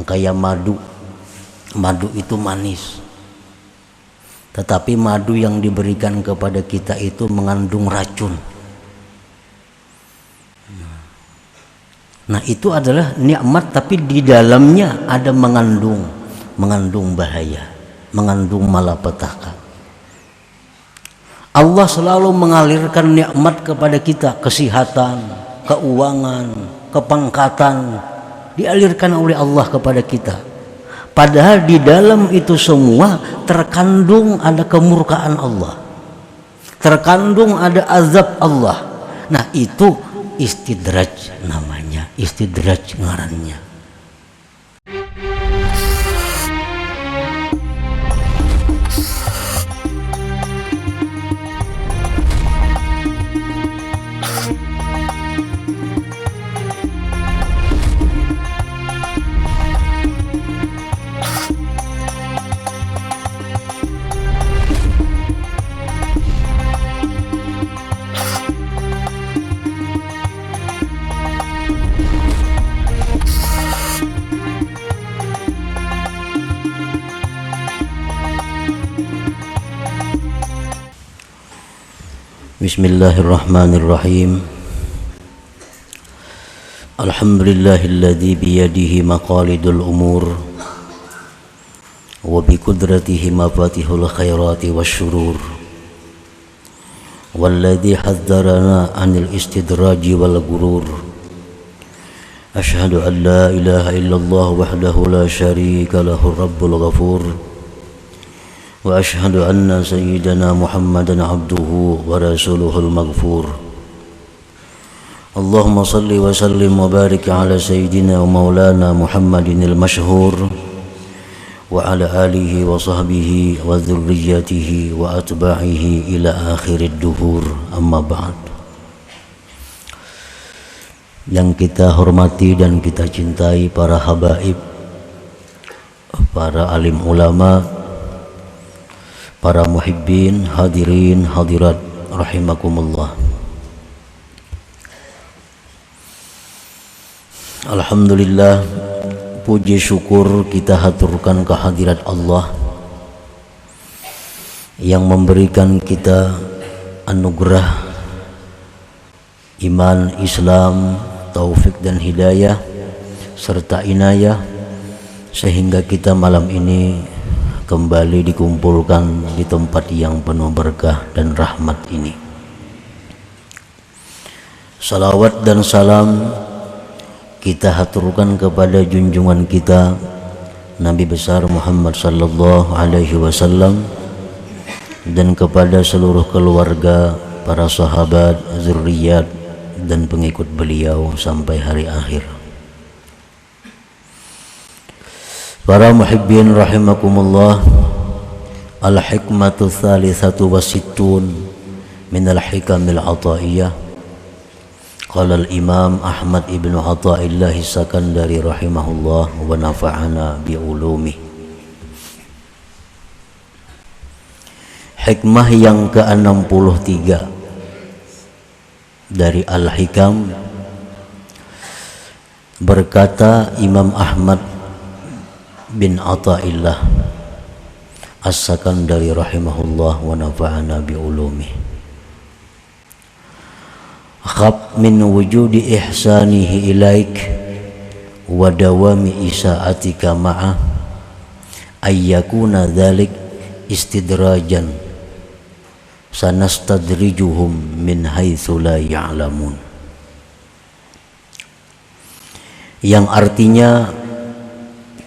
Kayak madu. Madu itu manis. Tetapi madu yang diberikan kepada kita itu mengandung racun. Nah, itu adalah nikmat, tapi di dalamnya ada mengandung bahaya, mengandung malapetaka. Allah selalu mengalirkan nikmat kepada kita, kesehatan, keuangan, kepangkatan, dialirkan oleh Allah kepada kita. Padahal di dalam itu semua terkandung ada kemurkaan Allah, terkandung ada azab Allah. Nah, itu istidraj namanya, istidraj ngarannya. Bismillahirrahmanirrahim. Alhamdulillahilladzi biyadihi maqalidul umur wa biqudratihi mafatihul khairati wasyurur walladzi hadzarana anil istidraji wal gurur. Asyhadu an la ilaha illallah wahdahu la syarika lahu rabbul ghafur. Wa ashhadu anna sayyidana Muhammadan abduhu wa rasuluhul maghfur. Allahumma salli wa sallim wa barik ala sayyidina wa maulana Muhammadinil masyhur wa ala alihi wa sahbihi wa dzurriyyatihi wa atba'ihi ila akhirid duhur, amma ba'd. Yang kita hormati dan kita cintai para habaib, para alim ulama, para muhibbin, hadirin, hadirat rahimakumullah. Alhamdulillah, puji syukur kita haturkan kehadirat Allah yang memberikan kita anugerah iman, Islam, taufik dan hidayah serta inayah sehingga kita malam ini kembali dikumpulkan di tempat yang penuh berkah dan rahmat ini. Salawat dan salam kita haturkan kepada junjungan kita Nabi besar Muhammad sallallahu alaihi wasallam dan kepada seluruh keluarga, para sahabat, zurriyat dan pengikut beliau sampai hari akhir. Para muhibbin rahimakumullah, al-hikmatu thalithatu wa sittun min al-hikamil ataiyah. Qala al-imam Ahmad ibn Athaillah Sakandari rahimahullah wa nafa'ana bi'ulumi. Hikmah yang ke-63 dari Al-Hikam, berkata Imam Ahmad bin Athaillah As-Sakandari rahimahullah wa nafa'ana bi'ulumi. Khab min wujudi ihsanihi ilaik wa dawami isa'atika ma'ah ayyakuna dhalik istidrajan sanastadrijuhum min haitsu la ya'lamun. Yang artinya,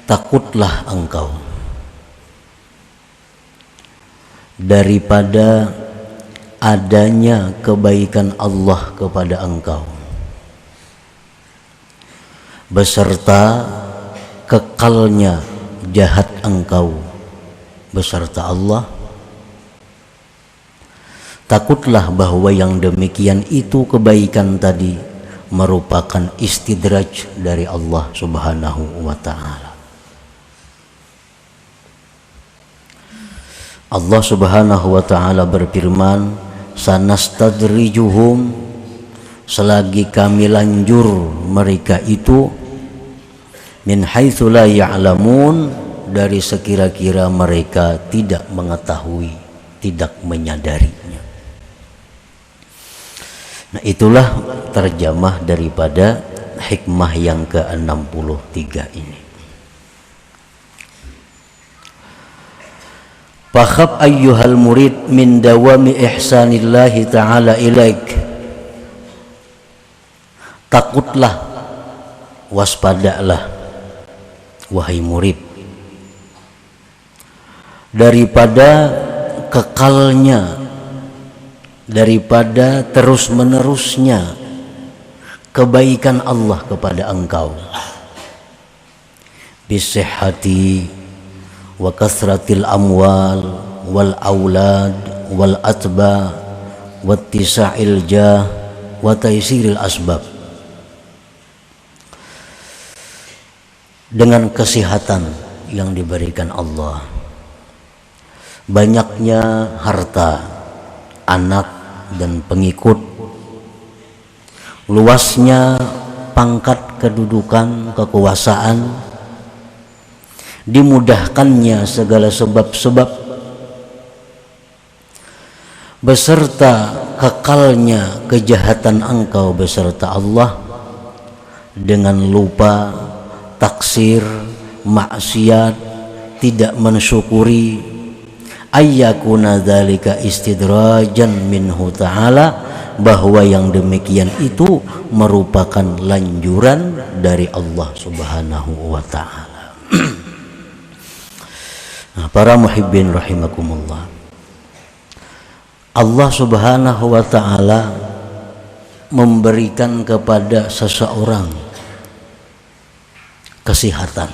takutlah engkau daripada adanya kebaikan Allah kepada engkau beserta kekalnya jahat engkau beserta Allah. Takutlah bahwa yang demikian itu kebaikan tadi merupakan istidraj dari Allah Subhanahu wa ta'ala. Allah Subhanahu wa ta'ala berfirman, sanastadrijuhum, selagi kami lanjur mereka itu, min haitsu la ya'lamun, dari sekira-kira mereka tidak mengetahui, tidak menyadarinya. Nah, itulah terjemah daripada hikmah yang ke-63 ini. Fakhab ayyuhal murid min dawami ihsanillahi ta'ala ilaik. Takutlah, waspadalah wahai murid daripada kekalnya, daripada terus-menerusnya kebaikan Allah kepada engkau, bisihhati wa kasratil amwal wal aulad wal atba wattisa'il jah wa taysiril asbab. Dengan kesehatan yang diberikan Allah, banyaknya harta, anak dan pengikut, luasnya pangkat kedudukan, kekuasaan, dimudahkannya segala sebab-sebab, beserta kekalnya kejahatan engkau beserta Allah, dengan lupa, taksir, maksiat, tidak mensyukuri, ayyakuna dzalika istidrajan minhu ta'ala, bahwa yang demikian itu merupakan lanjuran dari Allah Subhanahu wa ta'ala. Nah, para muhibbin rahimakumullah, Allah Subhanahu wa ta'ala memberikan kepada seseorang kesehatan.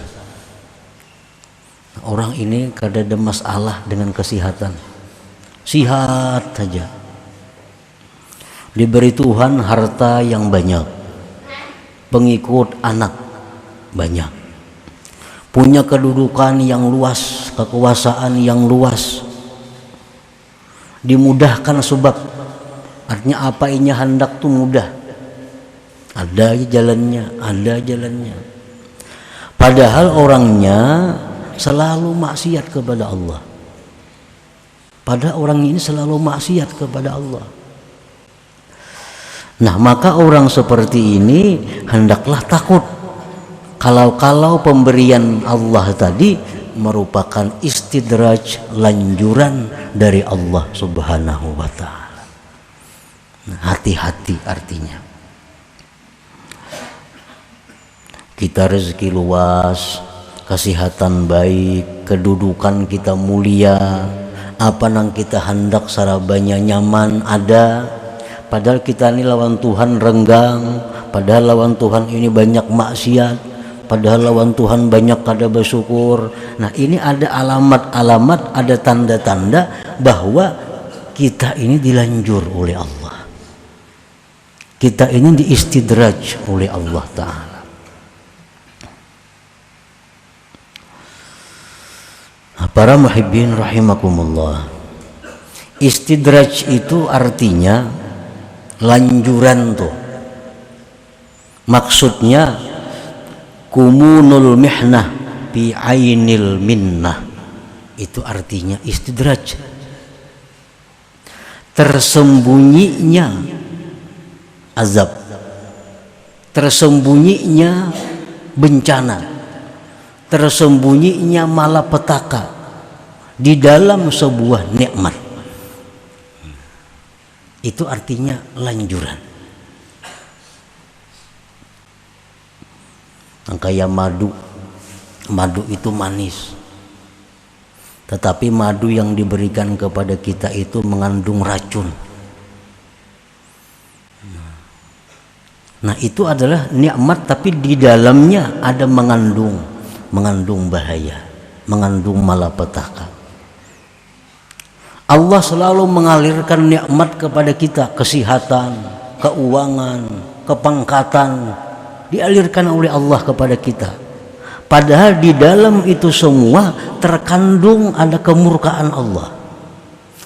Orang ini kada ada masalah dengan kesehatan, sihat saja, diberi Tuhan harta yang banyak, pengikut anak banyak, punya kedudukan yang luas, kekuasaan yang luas, dimudahkan sebab, artinya apa inya hendak tuh mudah, ada jalannya, ada jalannya. Padahal orangnya selalu maksiat kepada Allah. Padahal orang ini selalu maksiat kepada Allah. Nah, maka orang seperti ini hendaklah takut kalau pemberian Allah tadi merupakan istidraj, lanjuran dari Allah Subhanahu wa ta'ala. Nah, hati-hati artinya. Kita rezeki luas, kesehatan baik, kedudukan kita mulia, apa nang kita hendak sarabanya nyaman ada, padahal kita ini lawan Tuhan renggang, padahal lawan Tuhan ini banyak maksiat, padahal lawan Tuhan banyak kada bersyukur. Nah, ini ada alamat-alamat, ada tanda-tanda bahwa kita ini dilanjur oleh Allah, kita ini diistidraj oleh Allah Ta'ala. Para muhibbin rahimakumullah, istidraj itu artinya lanjuran tuh, maksudnya kumunul mihnah bi ainil minnah, itu artinya istidraj, tersembunyinya azab, tersembunyinya bencana, tersembunyinya malapetaka di dalam sebuah nikmat. Itu artinya lanjuran. Kayak madu itu manis, tetapi madu yang diberikan kepada kita itu mengandung racun. Nah, itu adalah nikmat, tapi di dalamnya ada mengandung bahaya, mengandung malapetaka. Allah selalu mengalirkan nikmat kepada kita, kesehatan, keuangan, kepangkatan, dialirkan oleh Allah kepada kita. Padahal di dalam itu semua terkandung ada kemurkaan Allah,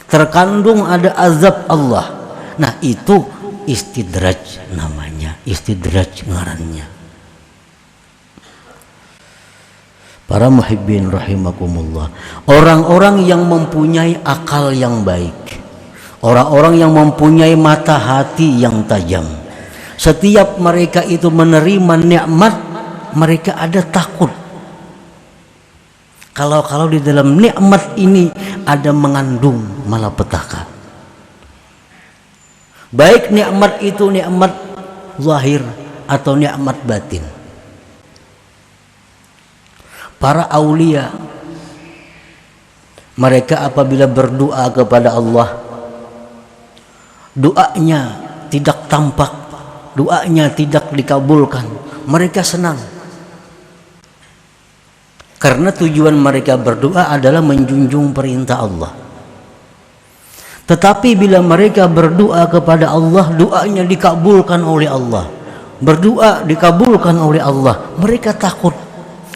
terkandung ada azab Allah. Nah, itu istidraj namanya, istidraj ngarannya. Para muhibbin rahimakumullah, orang-orang yang mempunyai akal yang baik, orang-orang yang mempunyai mata hati yang tajam, setiap mereka itu menerima nikmat, mereka ada takut kalau di dalam nikmat ini ada mengandung malapetaka. Baik nikmat itu nikmat zahir atau nikmat batin. Para aulia, mereka apabila berdoa kepada Allah, doanya tidak tampak, doanya tidak dikabulkan, mereka senang. Karena tujuan mereka berdoa adalah menjunjung perintah Allah. Tetapi bila mereka berdoa kepada Allah, doanya dikabulkan oleh Allah, berdoa dikabulkan oleh Allah, mereka takut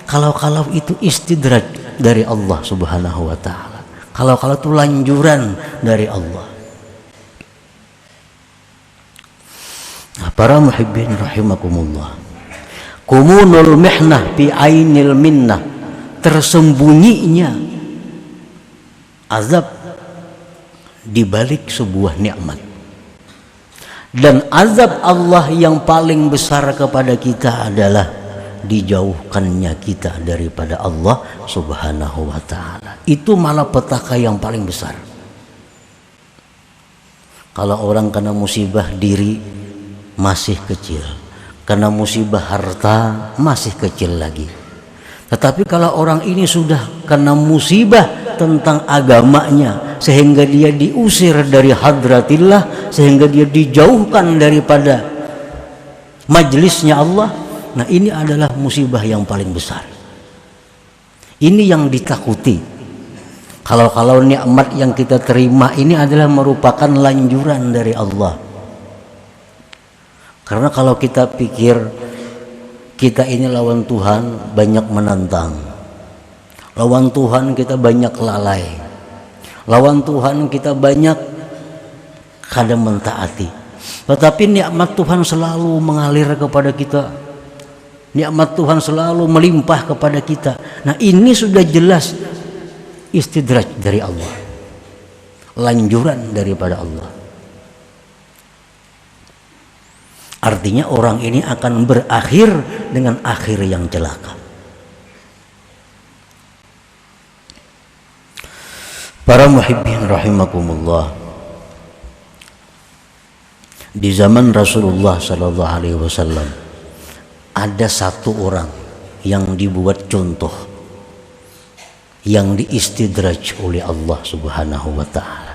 kalau itu istidraj dari Allah subhanahu wa ta'ala, kalau itu lanjuran dari Allah. Nah, para muhibbin rahimakumullah, kumunul mihnah fi ainil minnah, tersembunyinya azab di balik sebuah nikmat. Dan azab Allah yang paling besar kepada kita adalah dijauhkannya kita daripada Allah subhanahu wa ta'ala. Itu malapetaka yang paling besar. Kalau orang kena musibah diri masih kecil, kena musibah harta masih kecil lagi. Tetapi kalau orang ini sudah kena musibah tentang agamanya, sehingga dia diusir dari hadratillah, sehingga dia dijauhkan daripada majlisnya Allah, nah ini adalah musibah yang paling besar. Ini yang ditakuti. Kalau nikmat yang kita terima ini adalah merupakan lanjuran dari Allah. Karena kalau kita pikir kita ini lawan Tuhan, banyak menantang. Lawan Tuhan kita banyak lalai. Lawan Tuhan kita banyak kadang mentaati. Tetapi nikmat Tuhan selalu mengalir kepada kita. Nikmat Tuhan selalu melimpah kepada kita. Nah, ini sudah jelas istidraj dari Allah, lanjuran daripada Allah. Artinya orang ini akan berakhir dengan akhir yang celaka. Para muhibbin rahimakumullah, di zaman Rasulullah sallallahu alaihi wasallam ada satu orang yang dibuat contoh, yang diistidraj oleh Allah subhanahu wa ta'ala,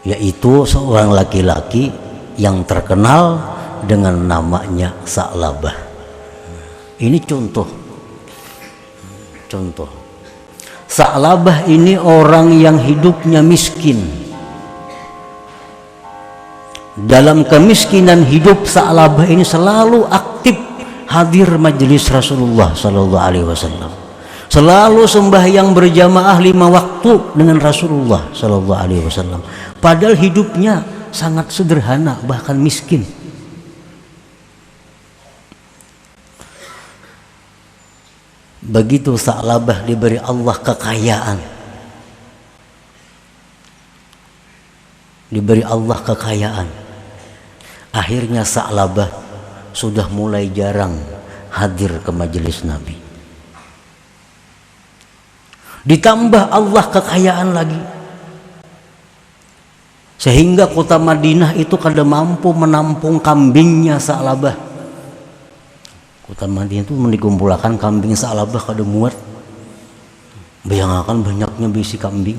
yaitu seorang laki-laki yang terkenal dengan namanya Sa'labah. Ini contoh. Sa'labah ini orang yang hidupnya miskin. Dalam kemiskinan hidup, Sa'labah ini selalu aktif hadir majelis Rasulullah sallallahu alaihi wasallam. Selalu sembahyang berjamaah 5 waktu dengan Rasulullah sallallahu alaihi wasallam. Padahal hidupnya sangat sederhana, bahkan miskin. Begitu Sa'labah diberi Allah kekayaan, akhirnya Sa'labah sudah mulai jarang hadir ke majelis Nabi. Ditambah Allah kekayaan lagi, sehingga kota Madinah itu kada mampu menampung kambingnya Sa'labah. Kota Madinah itu dikumpulkan kambing Sa'labah kada muat. Bayangkan banyaknya bisi kambing.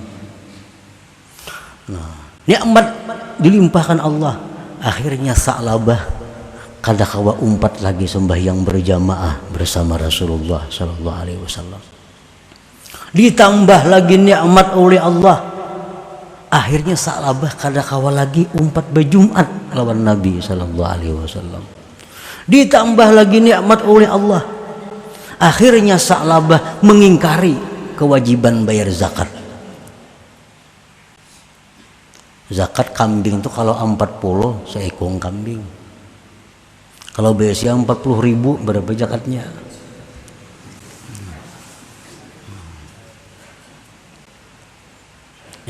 Nah, nikmat dilimpahkan Allah. Akhirnya Sa'labah kada kawa umpat lagi sembahyang berjamaah bersama Rasulullah sallallahu alaihi wasallam. Ditambah lagi nikmat oleh Allah, akhirnya Sa'labah kada kawa lagi umpat berjumat lawan Nabi sallallahu alaihi wasallam. Ditambah lagi nikmat oleh Allah, akhirnya Sa'labah mengingkari kewajiban bayar zakat. Zakat kambing itu kalau 40 seekor kambing. Kalau biasanya 40.000 berapa zakatnya?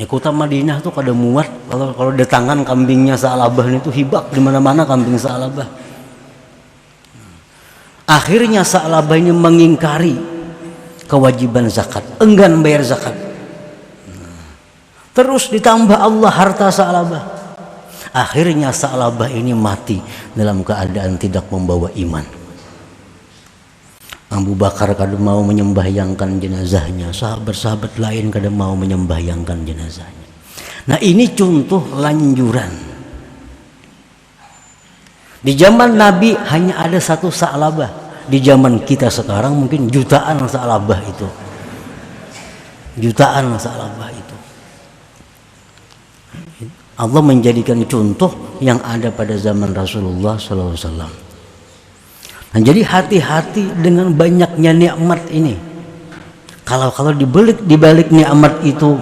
Kota Madinah tuh kada muat kalau datangan kambingnya Sa'labah itu hibak di mana-mana kambing Sa'labah. Akhirnya Sa'labah ini mengingkari kewajiban zakat, enggan bayar zakat. Terus ditambah Allah harta Sa'labah. Akhirnya Sa'labah ini mati dalam keadaan tidak membawa iman. Abu Bakar kada mau menyembahyangkan jenazahnya, sahabat-sahabat lain kada mau menyembahyangkan jenazahnya. Nah, ini contoh lanjuran. Di zaman Nabi hanya ada satu Sa'labah. Di zaman kita sekarang mungkin jutaan Sa'labah itu. Jutaan Sa'labah itu. Allah menjadikan contoh yang ada pada zaman Rasulullah SAW. Nah, jadi hati-hati dengan banyaknya nikmat ini. Kalau dibalik nikmat itu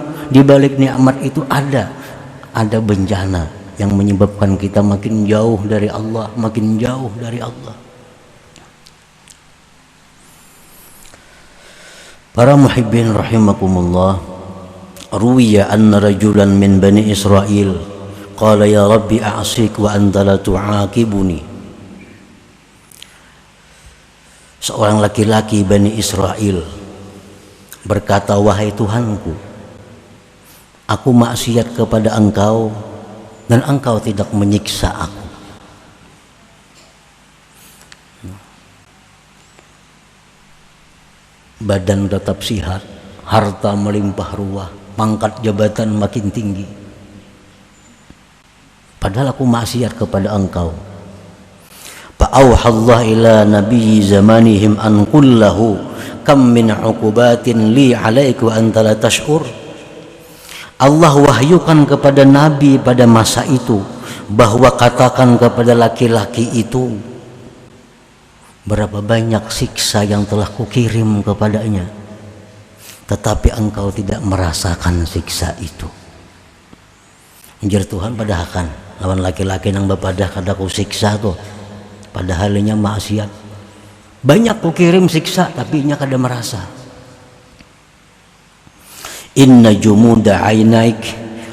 ada bencana yang menyebabkan kita makin jauh dari Allah, makin jauh dari Allah. Para muhibbin rahimakumullah, ruwiya anna rajulan min bani Israel qala ya rabbi a'sik wa anta la tu'aqibuni. Seorang laki-laki Bani Israel berkata, wahai Tuhanku, aku maksiat kepada Engkau dan Engkau tidak menyiksa aku. Badan tetap sehat, harta melimpah ruah, pangkat jabatan makin tinggi. Padahal aku maksiat kepada Engkau. Fa'auhallah ila nabiyyi zamanihim an kullahu kam min uqubatin li alaika wa anta la tash'ur. Allah wahyukan kepada Nabi pada masa itu bahwa katakan kepada laki-laki itu, berapa banyak siksa yang telah kukirim kepadanya, tetapi engkau tidak merasakan siksa itu. Anjir Tuhan padahakan lawan laki-laki nang bapadah kada ku siksa tuh. Padahal nya maksiat. Banyak ku kirim siksa tapi nya kada merasa. Inna jumuda ainaik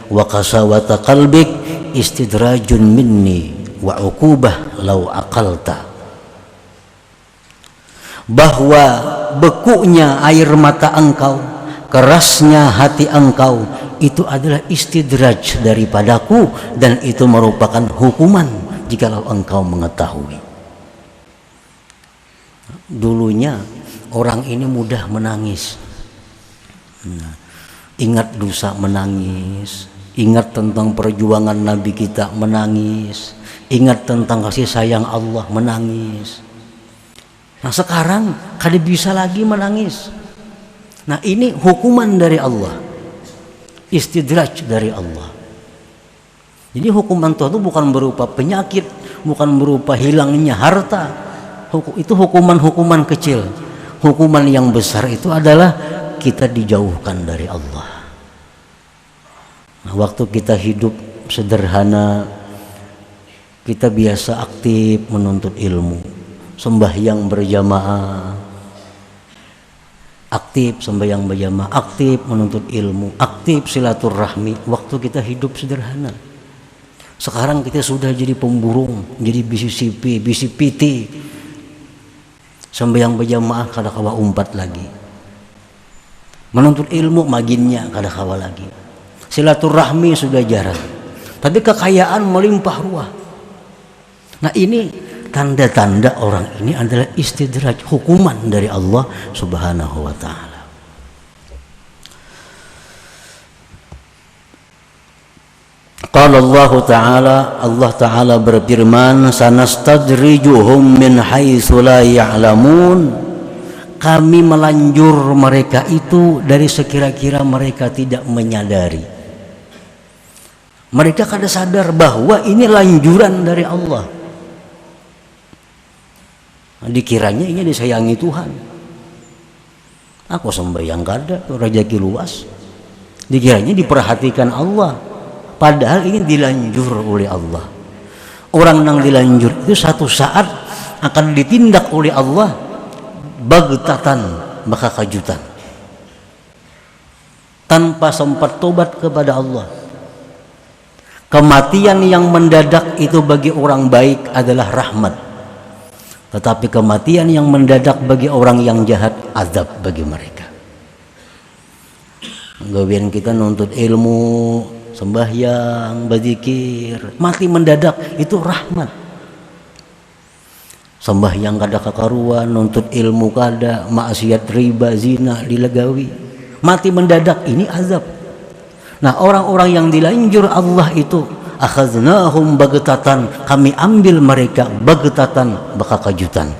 wa qasawata qalbik istidrajun minni wa uqubah law aqalta. Bahwa bekunya air mata engkau, kerasnya hati engkau, itu adalah istidraj daripadaku dan itu merupakan hukuman jikalau engkau mengetahui. Dulunya orang ini mudah menangis, ingat dosa menangis, ingat tentang perjuangan Nabi kita menangis, ingat tentang kasih sayang Allah menangis. Nah sekarang kada bisa lagi menangis. Nah ini hukuman dari Allah, istidraj dari Allah. Jadi hukuman Tuhan itu bukan berupa penyakit, bukan berupa hilangnya harta. Itu hukuman-hukuman kecil. Hukuman yang besar itu adalah kita dijauhkan dari Allah. Nah, waktu kita hidup sederhana, kita biasa aktif menuntut ilmu, sembahyang berjamaah, aktif sembahyang berjamaah, aktif menuntut ilmu, aktif silaturahmi. Waktu kita hidup sederhana. Sekarang kita sudah jadi pemburung, jadi bisi sipi, bisi piti. Sembahyang berjamaah kada kawa umpat lagi. Menuntut ilmu maginnya kada kawa lagi. Silaturahmi sudah jarang. Tapi kekayaan melimpah ruah. Nah ini tanda-tanda orang ini adalah istidraj, hukuman dari Allah Subhanahu wa ta'ala. Qala Allah Ta'ala berfirman, sanastadrijuhum min haitsu la ya'lamun. Kami melanjur mereka itu dari sekira-kira mereka tidak menyadari. Mereka kada sadar bahwa ini lanjuran dari Allah. Dikiranya ini disayangi Tuhan. Aku sembahyang kada, rezeki luas. Dikiranya diperhatikan Allah. Padahal ini dilanjur oleh Allah. Orang yang dilanjur itu satu saat akan ditindak oleh Allah bagtatan, maka kejutan. tanpa sempat tobat kepada Allah. Kematian yang mendadak itu bagi orang baik adalah rahmat, tetapi kematian yang mendadak bagi orang yang jahat azab bagi mereka. Gawian kita nuntut ilmu, sembahyang, berzikir, mati mendadak itu rahmat. Sembahyang kada kakaruan, nuntut ilmu kada, maksiat riba, zina dilegawi, mati mendadak ini azab. Nah, orang-orang yang dilanjur Allah itu akhaznahum bagetatan, kami ambil mereka bagetatan, baka kajutan,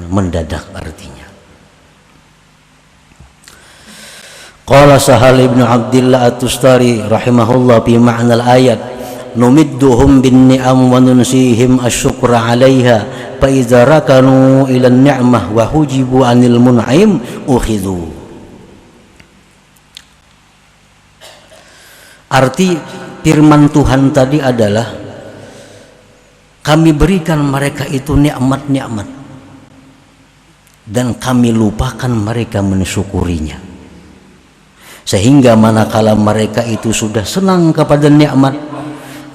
mendadak artinya. Qala Sahal ibn Abdillah at-Tustari rahimahullah fi ma'na al-ayat, numidduhum bin ni'am wa nunsihim asyukra 'alaiha fa idza rakanu ila an-ni'mah wa hujibu 'anil mun'im ukhidhu. Arti firman Tuhan tadi adalah kami berikan mereka itu nikmat-nikmat dan kami lupakan mereka mensyukurinya, sehingga manakala mereka itu sudah senang kepada nikmat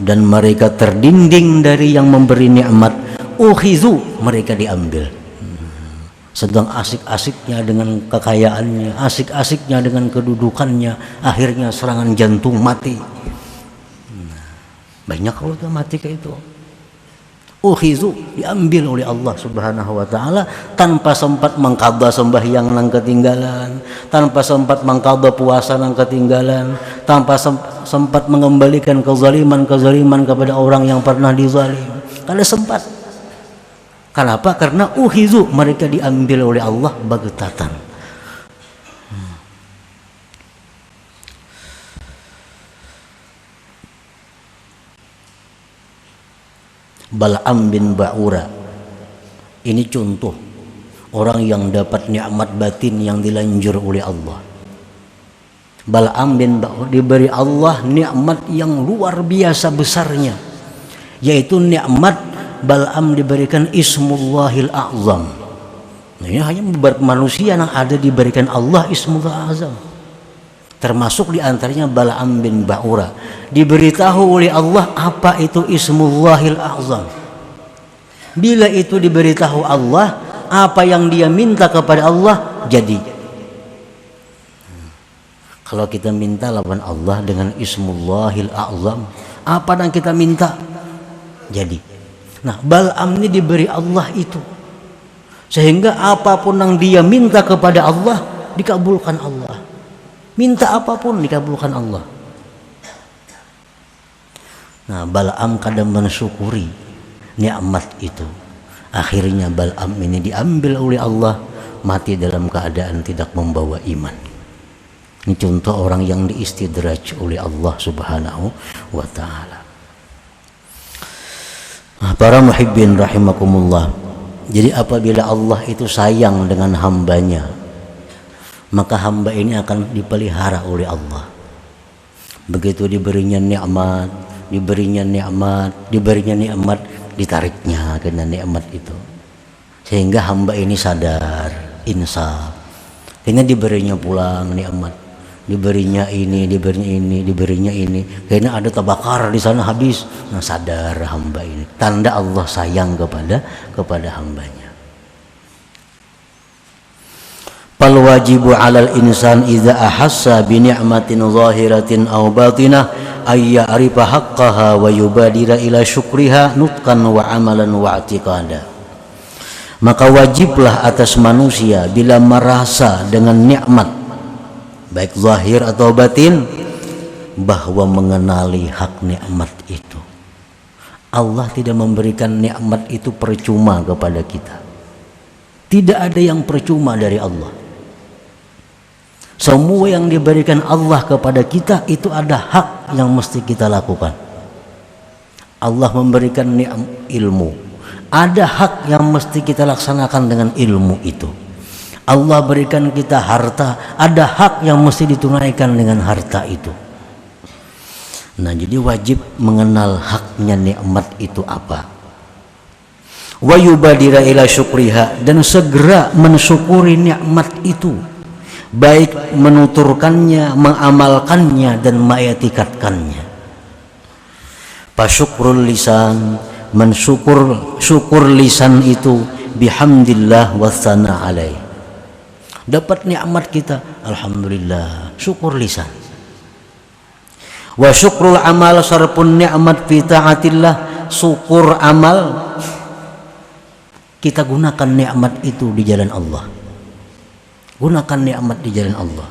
dan mereka terdinding dari yang memberi nikmat, ukhizu, mereka diambil. Sedang asik-asiknya dengan kekayaannya, asik-asiknya dengan kedudukannya, akhirnya serangan jantung, mati. Banyak kalau mati kayak itu. Ukhizu, diambil oleh Allah Subhanahu wa taala tanpa sempat mengqadha sembahyang nang ketinggalan, tanpa sempat mengqadha puasa nang ketinggalan, tanpa sempat mengembalikan kezaliman kepada orang yang pernah dizalim. Kada sempat. Kenapa? Karena ukhizu, mereka diambil oleh Allah bagetatan. Bal'am bin Ba'ura ini contoh orang yang dapat nikmat batin yang dilanjur oleh Allah. Bal'am bin Ba'ura diberi Allah nikmat yang luar biasa besarnya, yaitu nikmat Bal'am diberikan Ismullahil A'zam. Nah, ini hanya beberapa manusia yang ada diberikan Allah Ismullahil A'zam. Termasuk diantaranya Bal'am bin Ba'ura. Diberitahu oleh Allah apa itu Ismullahil A'zam. Bila itu diberitahu Allah, apa yang dia minta kepada Allah jadi. Kalau kita minta lawan Allah dengan Ismullahil A'zam, apa yang kita minta jadi. Nah, Bal'am ini diberi Allah itu, sehingga apapun yang dia minta kepada Allah dikabulkan Allah. Minta apapun dikabulkan Allah. Nah, Bal'am kadang mensyukuri nikmat itu. Akhirnya Bal'am ini diambil oleh Allah, mati dalam keadaan tidak membawa iman. Ini contoh orang yang diistidraj oleh Allah Subhanahu wa ta'ala. Para muhibbin rahimakumullah, jadi apabila Allah itu sayang dengan hambanya, maka hamba ini akan dipelihara oleh Allah. Begitu diberinya nikmat, ditariknya kena nikmat itu, sehingga hamba ini sadar, insaf. Kena diberinya pulang nikmat, diberinya ini, karena ada tabakar di sana habis. Nah, sadar hamba ini, tanda Allah sayang kepada hambanya. Fal wajibu 'alal insan idza ahassa bi ni'matin zahiratin aw batinah ay ya'rifa haqqaha wa yubadira ila syukriha nutqan wa amalan wa i'tiqada. Maka wajiblah atas manusia bila merasa dengan nikmat baik zahir atau batin, bahwa mengenali hak nikmat itu. Allah tidak memberikan nikmat itu percuma kepada kita. Tidak ada yang percuma dari Allah. Semua yang diberikan Allah kepada kita itu ada hak yang mesti kita lakukan. Allah memberikan ilmu, ada hak yang mesti kita laksanakan dengan ilmu itu. Allah berikan kita harta, ada hak yang mesti ditunaikan dengan harta itu. Nah, jadi wajib mengenal haknya nikmat itu apa. Wa yubadira ila syukriha, dan segera mensyukuri nikmat itu. baik menuturkannya, mengamalkannya dan mengiktikadkannya. Fasyukrul lisan, syukur lisan itu bihamdillah wassana alaih. Dapat nikmat kita, alhamdulillah, syukur lisan. Wa syukrul amal sarpun nikmat fi taatillah, syukur amal kita gunakan nikmat itu di jalan Allah. Gunakan nikmat di jalan Allah.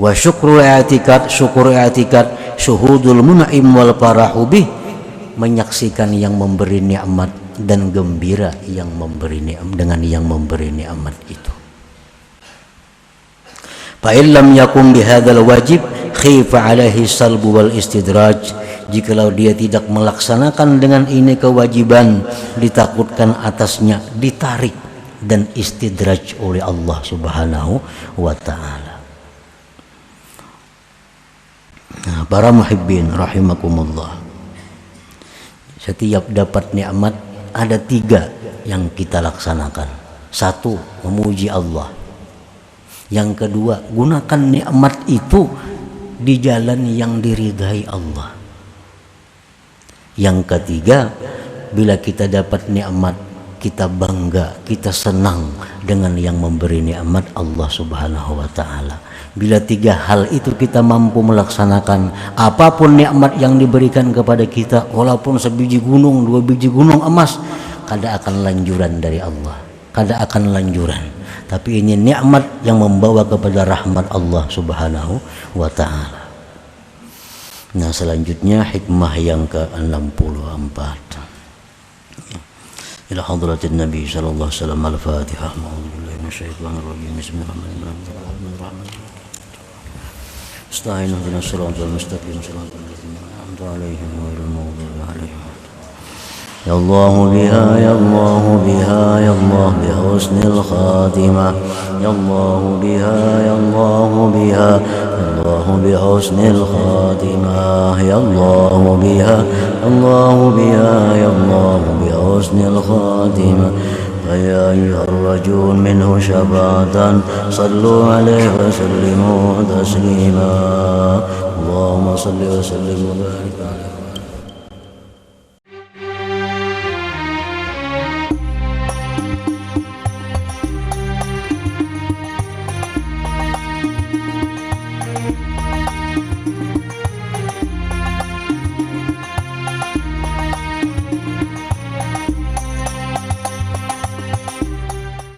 Wa syukrul i'tikad, syukur i'tikad syuhudul mun'im wal farahu bih, menyaksikan yang memberi nikmat dan gembira yang memberi nikmat dengan yang memberi nikmat itu. Fa illam yakum bihadzal wajib khifa alaihi salbu wal istidraj, jikalau dia tidak melaksanakan dengan ini kewajiban, ditakutkan atasnya ditarik dan istidraj oleh Allah Subhanahu wa ta'ala. Nah, para muhibbin rahimakumullah, setiap dapat nikmat ada 3 yang kita laksanakan. 1, memuji Allah. Yang kedua, gunakan nikmat itu di jalan yang diridhai Allah. Yang ketiga, bila kita dapat nikmat, kita bangga, kita senang dengan yang memberi nikmat Allah Subhanahu wa ta'ala. Bila 3 hal itu kita mampu melaksanakan, apapun nikmat yang diberikan kepada kita, walaupun sebiji gunung, 2 biji gunung emas, kada akan lanjuran dari Allah, kada akan lanjuran. Tapi ini nikmat yang membawa kepada rahmat Allah Subhanahu wa ta'ala. Nah, selanjutnya hikmah yang ke-64. Ila hadratin Nabi sallallahu alaihi wasallam. Al-Fatihah. A'udzubillahi minasyaitonir rajim. Bismillahirrahmanirrahim. Astagfirullahaladzim. Ihdinas siratal mustaqim. Siratal ladzina an'amta 'alaihim ghairil maghdubi 'alaihim. Ya Allah biha, ya Allah biha, ya Allah bi husnil khatimah. Ya Allah biha, ya Allah biha, ya Allah bi husnil khatimah. Ya Allah biha, Allah biha, ya Allah bi husnil khatimah. فيا أيها الرجل منه شفاعة صلوا عليه وسلموا تسليما. اللهم صل وسلم وبارك عليه.